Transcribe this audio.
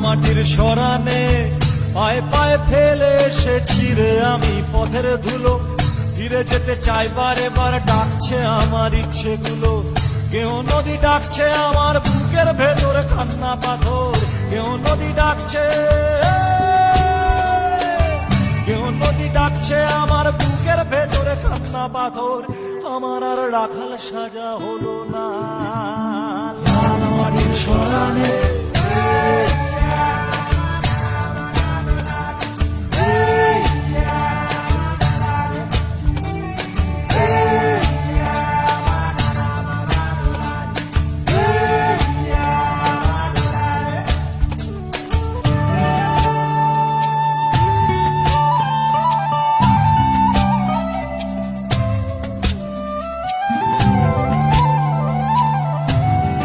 মাটির সরানে পায়ে পায়ে ফেলে এসেছি রে আমি পথের ধুলো। ফিরে যেতে চাই বারে বার, ডাকছে আমার ইচ্ছেগুলো। কেউ নদী ডাকছে আমার বুকের ভেতরে কান্না পাথর। কেউ নদী ডাকছে, কেউ নদী ডাকছে আমার বুকের ভেতরে কান্না পাথর। আমার আর রাখাল সাজা হলো না।